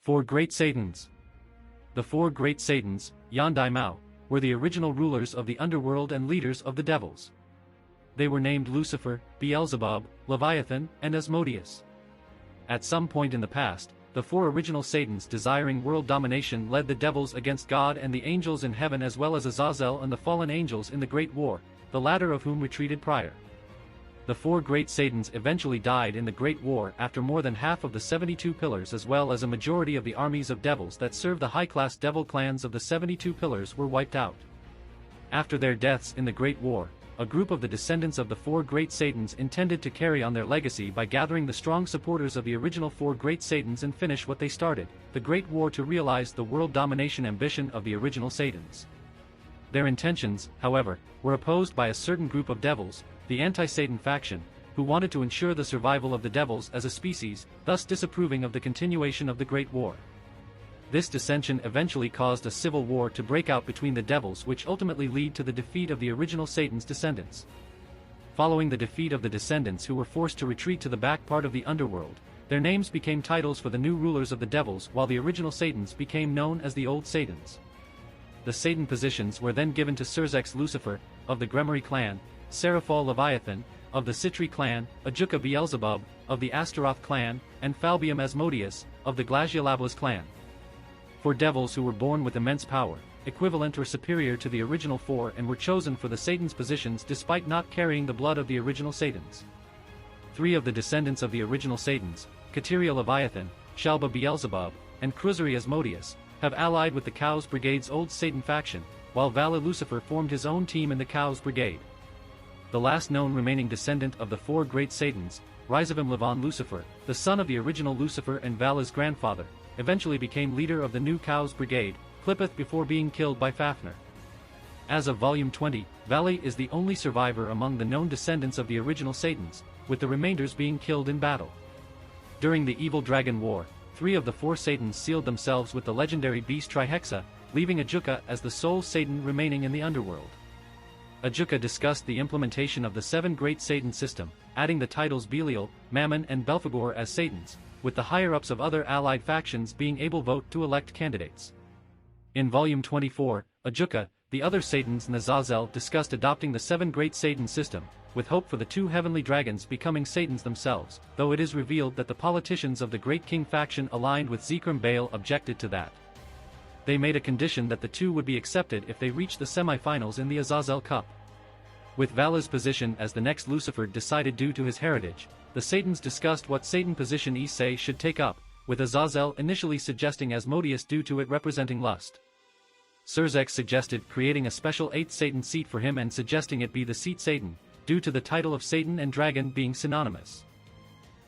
Four Great Satans. The four Great Satans, Yandai Mao, were the original rulers of the underworld and leaders of the devils. They were named Lucifer, Beelzebub, Leviathan, and Asmodeus. At some point in the past, the four original Satans desiring world domination led the devils against God and the angels in heaven as well as Azazel and the fallen angels in the Great War, the latter of whom retreated prior. The four Great Satans eventually died in the Great War after more than half of the 72 pillars as well as a majority of the armies of devils that served the high-class devil clans of the 72 pillars were wiped out. After their deaths in the Great War, a group of the descendants of the four Great Satans intended to carry on their legacy by gathering the strong supporters of the original four Great Satans and finish what they started, the Great War, to realize the world domination ambition of the original Satans. Their intentions, however, were opposed by a certain group of devils, the anti-Satan faction, who wanted to ensure the survival of the devils as a species, thus disapproving of the continuation of the Great War. This dissension eventually caused a civil war to break out between the devils, which ultimately led to the defeat of the original Satan's descendants. Following the defeat of the descendants who were forced to retreat to the back part of the underworld, their names became titles for the new rulers of the devils while the original Satans became known as the Old Satans. The Satan positions were then given to Serzex Lucifer, of the Gremory clan, Seraphol Leviathan, of the Citri clan, Ajuka Beelzebub, of the Astaroth clan, and Falbium Asmodeus, of the Glaciolablas clan. Four devils who were born with immense power, equivalent or superior to the original four, and were chosen for the Satan's positions despite not carrying the blood of the original Satans. Three of the descendants of the original Satans, Kateria Leviathan, Shalba Beelzebub, and Cruzari Asmodeus, have allied with the Chaos Brigade's Old Satan faction, while Vala Lucifer formed his own team in the Chaos Brigade. The last known remaining descendant of the four Great Satans, Rizavim Levon Lucifer, the son of the original Lucifer and Vala's grandfather, eventually became leader of the new Chaos Brigade, Clippeth, before being killed by Fafnir. As of Volume 20, Vali is the only survivor among the known descendants of the original Satans, with the remainders being killed in battle. During the Evil Dragon War, three of the four Satans sealed themselves with the legendary beast Trihexa, leaving Ajuka as the sole Satan remaining in the underworld. Ajuka discussed the implementation of the seven Great Satan system, adding the titles Belial, Mammon and Belphegor as Satans, with the higher-ups of other allied factions being able vote to elect candidates. In Volume 24, Ajuka, the other Satans and Azazel discussed adopting the seven Great Satan system, with hope for the two heavenly dragons becoming Satans themselves, though it is revealed that the politicians of the Great King faction aligned with Zekrom Baal objected to that. They made a condition that the two would be accepted if they reached the semi-finals in the Azazel Cup. With Vala's position as the next Lucifer decided due to his heritage, the Satans discussed what Satan position Issei should take up, with Azazel initially suggesting Asmodeus due to it representing lust. Serzex suggested creating a special 8th Satan seat for him and suggesting it be the seat Satan, due to the title of Satan and Dragon being synonymous.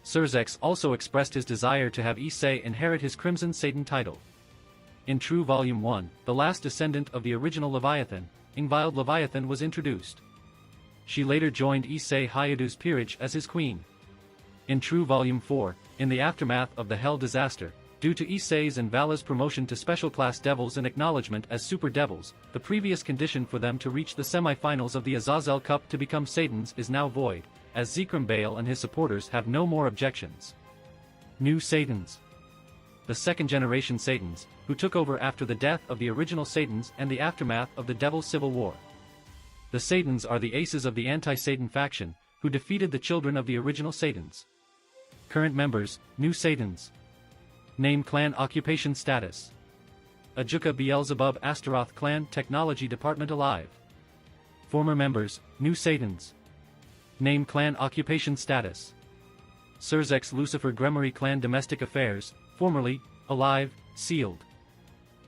Serzex also expressed his desire to have Issei inherit his Crimson Satan title. In True Volume 1, the last descendant of the original Leviathan, Ingvild Leviathan, was introduced. She later joined Issei Hayatu's peerage as his queen. In True Volume 4, in the aftermath of the Hell disaster, due to Issei's and Vala's promotion to special class devils and acknowledgement as super devils, the previous condition for them to reach the semi-finals of the Azazel Cup to become Satans is now void, as Zekrom Baal and his supporters have no more objections. New Satans. The second-generation Satans, who took over after the death of the original Satans and the aftermath of the Devil's Civil War. The Satans are the aces of the anti-Satan faction, who defeated the children of the original Satans. Current members, New Satans. Name, Clan, Occupation, Status. Ajuka Beelzebub, Astaroth Clan, Technology Department, alive. Former members, New Satans. Name, Clan, Occupation, Status. Serzex Lucifer, Gremory Clan, Domestic Affairs, formerly, alive, sealed.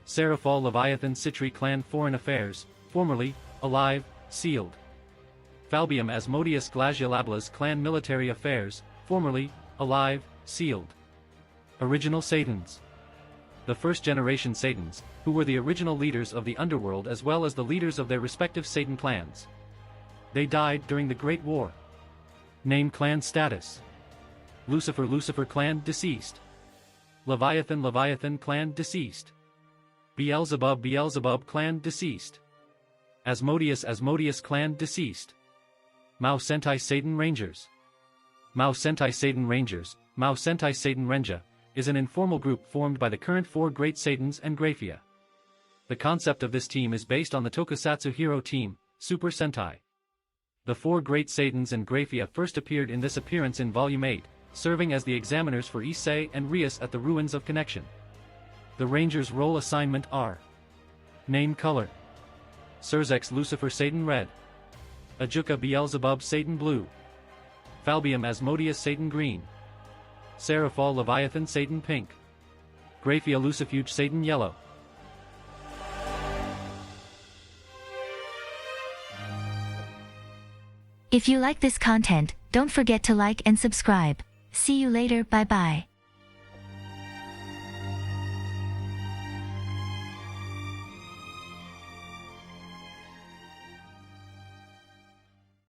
Seraphol Leviathan, Citri Clan, Foreign Affairs, formerly, alive, sealed. Falbium Asmodeus, Glaciolablas Clan, Military Affairs, formerly, alive, sealed. Original Satans. The first-generation Satans, who were the original leaders of the underworld as well as the leaders of their respective Satan clans. They died during the Great War. Name, Clan, Status. Lucifer, Lucifer Clan, deceased. Leviathan, Leviathan Clan, deceased. Beelzebub, Beelzebub Clan, deceased. Asmodeus, Asmodeus Clan, deceased. Mao Sentai Satan Rangers. Mao Sentai Satan Rangers, Mao Sentai Satan Renja, is an informal group formed by the current 4 Great Satans and Graphia. The concept of this team is based on the Tokusatsu hero team, Super Sentai. The 4 Great Satans and Graphia first appeared in this appearance in Volume 8, serving as the examiners for Issei and Rias at the Ruins of Connection. The Rangers' role assignment are: Name color: Surzex Lucifer Satan Red, Ajuka Beelzebub Satan Blue, Falbium Asmodeus Satan Green, Seraphol Leviathan Satan Pink, Graphia Lucifuge Satan Yellow. If you like this content, don't forget to like and subscribe. See you later, bye bye.